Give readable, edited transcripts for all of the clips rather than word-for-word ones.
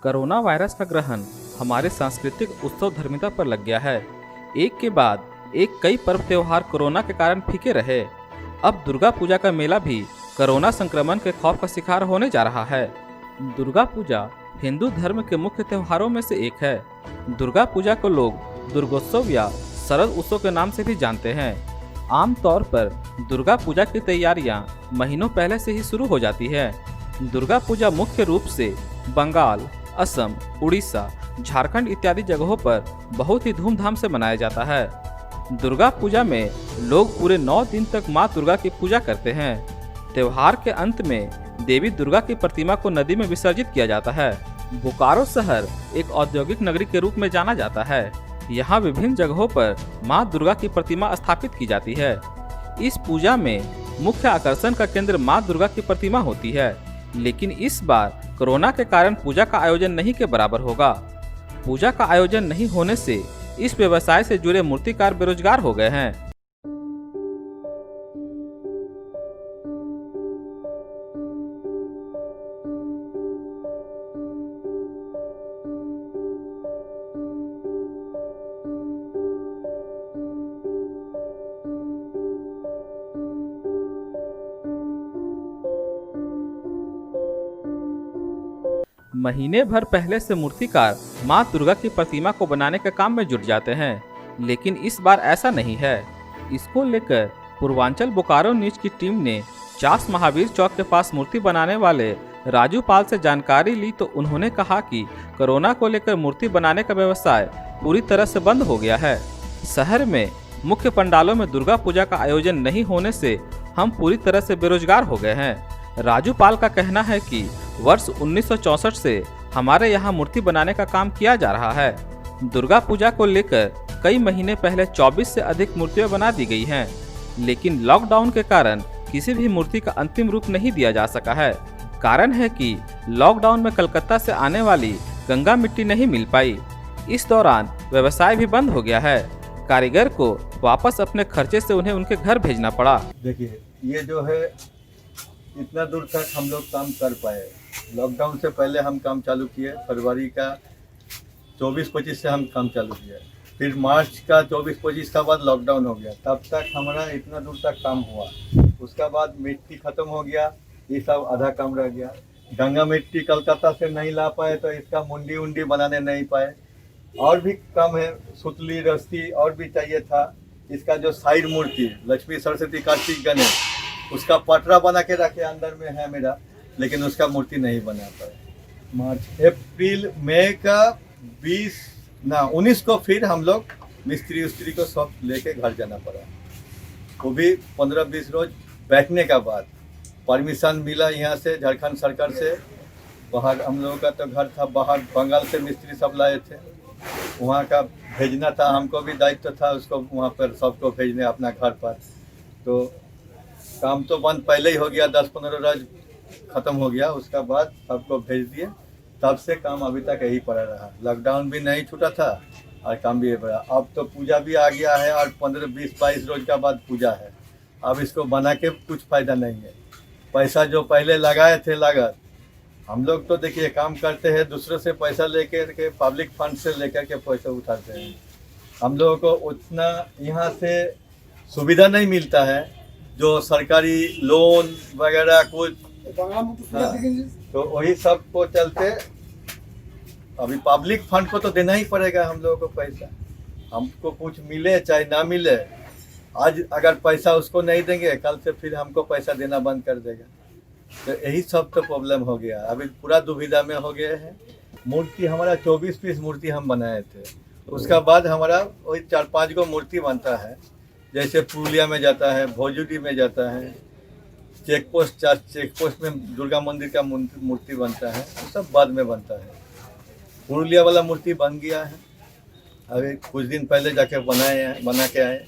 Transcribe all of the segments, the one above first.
Corona virus का ग्रहण हमारे सांस्कृतिक उत्सव धर्मिता पर लग गया है। एक के बाद एक कई पर्व त्योहार कोरोना के कारण फीके रहे। अब दुर्गा पूजा का मेला भी कोरोना संक्रमण के खौफ का शिकार होने जा रहा है। दुर्गा पूजा हिंदू धर्म के मुख्य त्योहारों में से एक है। दुर्गा पूजा को लोग दुर्गोत्सव या शरद उत्सव के नाम से भी जानते हैं। आमतौर पर दुर्गा पूजा की तैयारियां महीनों पहले से ही शुरू हो जाती है। दुर्गा पूजा मुख्य रूप से बंगाल, असम, उड़ीसा, झारखंड इत्यादि जगहों पर बहुत ही धूमधाम से मनाया जाता है। दुर्गा पूजा में लोग पूरे 9 दिन तक मां दुर्गा की पूजा करते हैं। त्योहार के अंत में देवी दुर्गा की प्रतिमा को नदी में विसर्जित किया जाता है। बोकारो शहर एक औद्योगिक नगरी के रूप में जाना जाता है। यहाँ विभिन्न जगहों पर मां दुर्गा की प्रतिमा स्थापित की जाती है। इस पूजा में मुख्य आकर्षण का केंद्र मां दुर्गा की प्रतिमा होती है, लेकिन इस बार कोरोना के कारण पूजा का आयोजन नहीं के बराबर होगा। पूजा का आयोजन नहीं होने से इस व्यवसाय से जुड़े मूर्तिकार बेरोजगार हो गए हैं। महीने भर पहले से मूर्तिकार मां दुर्गा की प्रतिमा को बनाने के काम में जुट जाते हैं, लेकिन इस बार ऐसा नहीं है। इसको लेकर पूर्वांचल बोकारो न्यूज की टीम ने चास महावीर चौक के पास मूर्ति बनाने वाले राजू पाल से जानकारी ली तो उन्होंने कहा कि कोरोना को लेकर मूर्ति बनाने का व्यवसाय पूरी तरह से बंद हो गया है। शहर में मुख्य पंडालों में दुर्गा पूजा का आयोजन नहीं होने से हम पूरी तरह से बेरोजगार हो गए हैं। राजू पाल का कहना है कि वर्ष 1964 से हमारे यहाँ मूर्ति बनाने का काम किया जा रहा है। दुर्गा पूजा को लेकर कई महीने पहले 24 से अधिक मूर्तियां बना दी गई हैं, लेकिन लॉकडाउन के कारण किसी भी मूर्ति का अंतिम रूप नहीं दिया जा सका है। कारण है कि लॉकडाउन में कलकत्ता से आने वाली गंगा मिट्टी नहीं मिल पाई। इस दौरान व्यवसाय भी बंद हो गया है। कारीगर को वापस अपने खर्चे से उन्हें उनके घर भेजना पड़ा। देखिए, ये जो है इतना दूर तक हम लोग काम कर पाए। लॉकडाउन से पहले हम काम चालू किए, फरवरी का 24-25 से हम काम चालू किए। फिर मार्च का 24-25 का बाद लॉकडाउन हो गया। तब तक हमारा इतना दूर तक काम हुआ। उसका बाद मिट्टी ख़त्म हो गया, ये सब आधा काम रह गया। गंगा मिट्टी कलकत्ता से नहीं ला पाए तो इसका मुंडी उंडी बनाने नहीं पाए। और भी काम है, सुतली रस्सी और भी चाहिए था। इसका जो साइड मूर्ति लक्ष्मी सरस्वती कार्तिक गणेश, उसका पटरा बना के रखे अंदर में है मेरा, लेकिन उसका मूर्ति नहीं बना पाए। मार्च अप्रैल मई का 19 को फिर हम लोग मिस्त्री उस्त्री को सब लेके घर जाना पड़ा। वो भी 15-20 रोज बैठने का बाद परमिशन मिला यहाँ से, झारखंड सरकार से। बाहर हम लोगों का तो घर था बाहर, बंगाल से मिस्त्री सब लाए थे, वहाँ का भेजना था। हमको भी दायित्व था उसको वहाँ पर सबको भेजने अपना घर पर। तो काम तो बंद पहले ही हो गया, 10-15 रोज ख़त्म हो गया। उसका बाद सबको भेज दिए। तब से काम अभी तक यही पड़ा रहा। लॉकडाउन भी नहीं छूटा था और काम भी यही पड़ा। अब तो पूजा भी आ गया है और 15-20-22 रोज का बाद पूजा है। अब इसको बना के कुछ फ़ायदा नहीं है। पैसा जो पहले लगाए थे लागत, हम लोग तो देखिए काम करते हैं दूसरों से पैसा लेकर के, पब्लिक फंड से लेकर के पैसा उठाते हैं। हम लोगों को उतना यहाँ से सुविधा नहीं मिलता है जो सरकारी लोन वगैरह कुछ। तो वही सब को चलते अभी पब्लिक फंड को तो देना ही पड़ेगा हम लोगों को पैसा। हमको कुछ मिले चाहे ना मिले, आज अगर पैसा उसको नहीं देंगे कल से फिर हमको पैसा देना बंद कर देगा। तो यही सब तो प्रॉब्लम हो गया। अभी पूरा दुविधा में हो गए हैं। मूर्ति हमारा 24 पीस मूर्ति हम बनाए थे। उसका बाद हमारा वही 4-5 गो मूर्ति बनता है। जैसे पुरुलिया में जाता है, भोजपुरी में जाता है, चेक पोस्ट में दुर्गा मंदिर का मूर्ति बनता है। सब बाद में बनता है। पुरुलिया वाला मूर्ति बन गया है, अभी कुछ दिन पहले जाके बना के आए।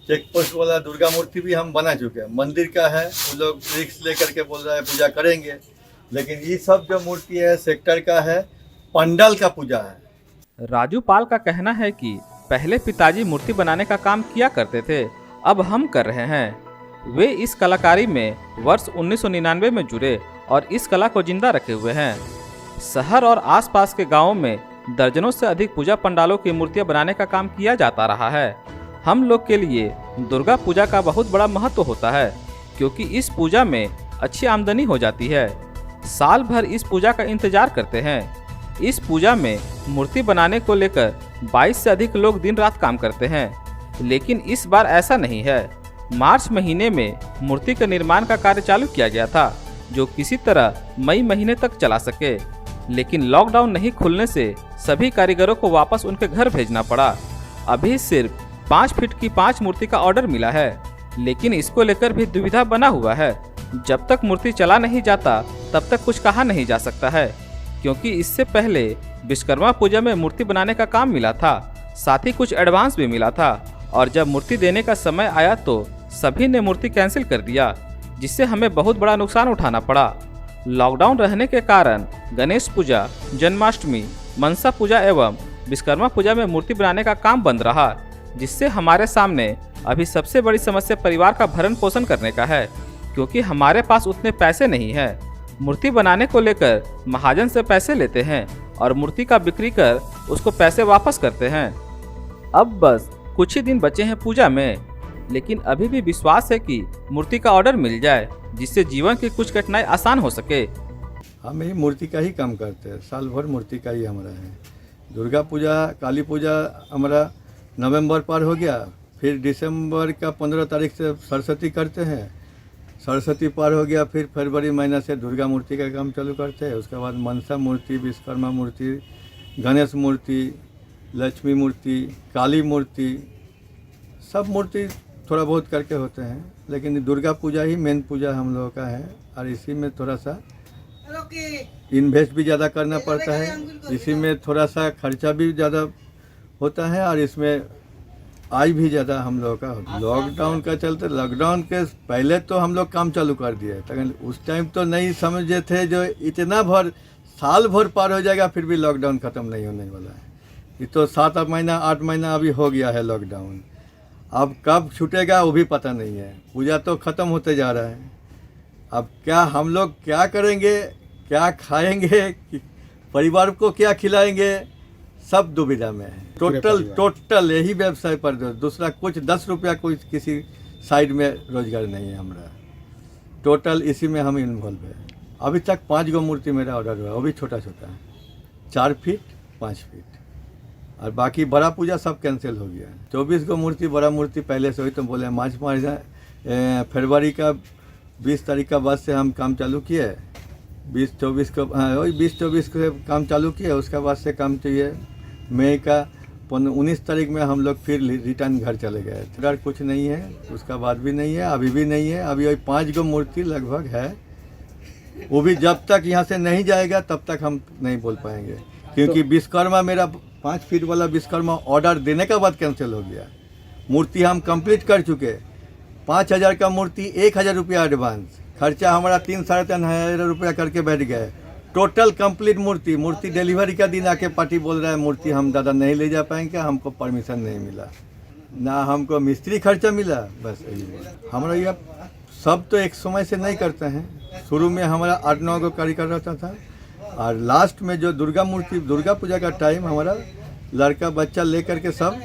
चेक पोस्ट वाला दुर्गा मूर्ति भी हम बना चुके हैं। मंदिर का है, वो लोग रिक्स लेकर के बोल रहा है पूजा करेंगे, लेकिन ये सब जो मूर्ति है सेक्टर का है, पंडाल का पूजा है। राजू पाल का कहना है कि पहले पिताजी मूर्ति बनाने का काम किया करते थे, अब हम कर रहे हैं। वे इस कलाकारी में वर्ष 1999 में जुड़े और इस कला को जिंदा रखे हुए हैं। शहर और आसपास के गांवों में दर्जनों से अधिक पूजा पंडालों की मूर्तियां बनाने का काम किया जाता रहा है। हम लोग के लिए दुर्गा पूजा का बहुत बड़ा महत्व होता है, क्योंकि इस पूजा में अच्छी आमदनी हो जाती है। साल भर इस पूजा का इंतजार करते हैं। इस पूजा में मूर्ति बनाने को लेकर 22 से अधिक लोग दिन रात काम करते हैं, लेकिन इस बार ऐसा नहीं है। मार्च महीने में मूर्ति के निर्माण का कार्य चालू किया गया था, जो किसी तरह मई महीने तक चला सके, लेकिन लॉकडाउन नहीं खुलने से सभी कारीगरों को वापस उनके घर भेजना पड़ा। अभी सिर्फ 5 फीट की 5 मूर्ति का ऑर्डर मिला है, लेकिन इसको लेकर भी दुविधा बना हुआ है। जब तक मूर्ति चला नहीं जाता तब तक कुछ कहा नहीं जा सकता है, क्योंकि इससे पहले विश्वकर्मा पूजा में मूर्ति बनाने का काम मिला था, साथ ही कुछ एडवांस भी मिला था, और जब मूर्ति देने का समय आया तो सभी ने मूर्ति कैंसिल कर दिया, जिससे हमें बहुत बड़ा नुकसान उठाना पड़ा। लॉकडाउन रहने के कारण गणेश पूजा, जन्माष्टमी, मनसा पूजा एवं विश्वकर्मा पूजा में मूर्ति बनाने का काम बंद रहा, जिससे हमारे सामने अभी सबसे बड़ी समस्या परिवार का भरण पोषण करने का है, क्योंकि हमारे पास उतने पैसे नहीं है। मूर्ति बनाने को लेकर महाजन से पैसे लेते हैं और मूर्ति का बिक्री कर उसको पैसे वापस करते हैं। अब बस कुछ ही दिन बचे हैं पूजा में, लेकिन अभी भी विश्वास है कि मूर्ति का ऑर्डर मिल जाए, जिससे जीवन की कुछ कठिनाई आसान हो सके। हम यही मूर्ति का ही काम करते हैं, साल भर मूर्ति का ही हमारा है। दुर्गा पूजा, काली पूजा हमारा नवंबर पार हो गया, फिर दिसंबर का 15 तारीख से सरस्वती करते हैं, सरस्वती पार हो गया, फिर फरवरी महीना से दुर्गा मूर्ति का काम चालू करते हैं। उसके बाद मनसा मूर्ति, विश्वकर्मा मूर्ति, गणेश मूर्ति, लक्ष्मी मूर्ति, काली मूर्ति, सब मूर्ति थोड़ा बहुत करके होते हैं, लेकिन दुर्गा पूजा ही मेन पूजा हम लोगों का है। और इसी में थोड़ा सा इन्वेस्ट भी ज़्यादा करना पड़ता है, इसी में थोड़ा सा खर्चा भी ज़्यादा होता है, और इसमें आय भी ज़्यादा हम लोगों का होता है। लॉकडाउन का चलते, लॉकडाउन के पहले तो हम लोग काम चालू कर दिए, लेकिन उस टाइम तो नहीं समझे थे जो इतना भर साल भर पार हो जाएगा फिर भी लॉकडाउन ख़त्म नहीं होने वाला है। ये तो 7 महीना 8 महीना अभी हो गया है लॉकडाउन, अब कब छूटेगा वो भी पता नहीं है। पूजा तो ख़त्म होते जा रहा है, अब क्या हम लोग क्या करेंगे, क्या खाएंगे, परिवार को क्या खिलाएंगे, सब दुविधा में है। टोटल यही व्यवसाय पर दूसरा कुछ 10 रुपया कोई किसी साइड में रोजगार नहीं है हमारा, टोटल इसी में हम इन्वॉल्व है। अभी तक 5 गो मूर्ति मेरा ऑर्डर हुआ, वो भी छोटा छोटा है, 4 फीट 5 फीट, और बाकी बड़ा पूजा सब कैंसिल हो गया है। 24 गो मूर्ति, बड़ा मूर्ति पहले से हुई, तो बोले मार्च फरवरी का 20 तारीख का बाद से हम काम चालू किए, 20-24 को, हाँ वही 20-24 को काम चालू किए। उसके बाद से काम चाहिए मई का 19 तारीख में हम लोग फिर रिटर्न घर चले गए। फिर कुछ नहीं है, उसका बाद भी नहीं है, अभी भी नहीं है। अभी वही 5 गो मूर्ति लगभग है, वो भी जब तक यहाँ से नहीं जाएगा तब तक हम नहीं बोल पाएंगे, क्योंकि विश्वकर्मा मेरा 5 फीट वाला विश्वकर्मा ऑर्डर देने के बाद कैंसिल हो गया। मूर्ति हम कंप्लीट कर चुके, 5000 का मूर्ति, 1000 रुपया एडवांस, खर्चा हमारा 3-3.5 हजार रुपया करके बैठ गए। टोटल कंप्लीट मूर्ति डिलीवरी का दिन आके पार्टी बोल रहा है मूर्ति हम दादा नहीं ले जा पाएंगे, हमको परमिशन नहीं मिला, ना हमको मिस्त्री खर्चा मिला। बस यही हमारा ये सब तो एक समय से नहीं करते हैं। शुरू में हमारा 8-9 गो कारीगर रहता था, और लास्ट में जो दुर्गा पूजा का टाइम हमारा लड़का बच्चा लेकर के सब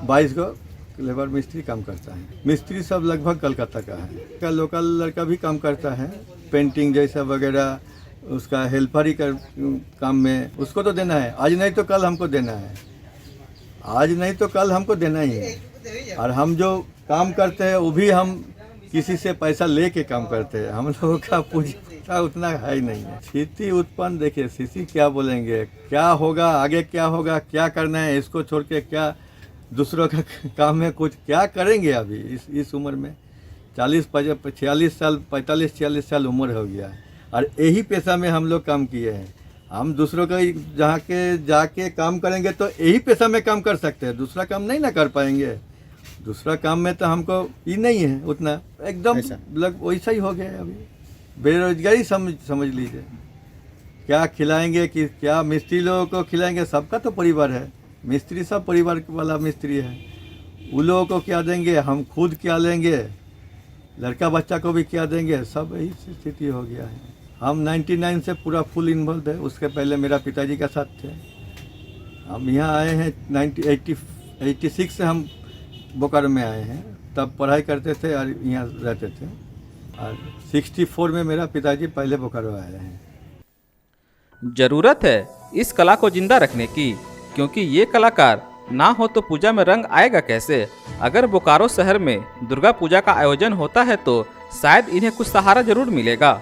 22 गो लेबर मिस्त्री काम करता है। मिस्त्री सब लगभग कलकत्ता का है, लोकल लड़का भी काम करता है, पेंटिंग जैसा वगैरह, उसका हेल्पर ही कर काम में उसको तो देना है, आज नहीं तो कल हमको देना है, आज नहीं तो कल हमको देना ही है। और हम जो काम करते हैं वो भी हम किसी से पैसा लेके काम करते हैं, हम लोगों का पूंजी उतना है ही नहीं है। स्थिति उत्पन्न देखिए, स्थिति क्या बोलेंगे, क्या होगा आगे, क्या होगा, क्या करना है, इसको छोड़ के क्या दूसरों का काम में कुछ क्या करेंगे। अभी इस उम्र में 46 साल उम्र हो गया है, और यही पेशा में हम लोग काम किए हैं। हम दूसरों का जहाँ के जाके काम करेंगे तो यही पेशा में काम कर सकते हैं, दूसरा काम नहीं ना कर पाएंगे। दूसरा काम में तो हमको ये नहीं है उतना, एकदम वैसा ही हो गया है। अभी बेरोजगारी समझ लीजिए, क्या खिलाएंगे कि क्या मिस्त्री लोगों को खिलाएंगे, सबका तो परिवार है, मिस्त्री सब परिवार वाला मिस्त्री है, उन लोगों को क्या देंगे, हम खुद क्या लेंगे, लड़का बच्चा को भी क्या देंगे, सब यही स्थिति हो गया है। हम 99 से पूरा फुल इन्वॉल्व है। उसके पहले मेरा पिताजी के साथ थे। हम यहाँ आए हैं 86 से हम बोकारो में आए हैं। तब पढ़ाई करते थे और यहाँ रहते थे। और 64 में मेरा पिताजी पहले बोकारो आए हैं। जरूरत है इस कला को जिंदा रखने की, क्योंकि ये कलाकार ना हो तो पूजा में रंग आएगा कैसे। अगर बोकारो शहर में दुर्गा पूजा का आयोजन होता है तो शायद इन्हें कुछ सहारा जरूर मिलेगा।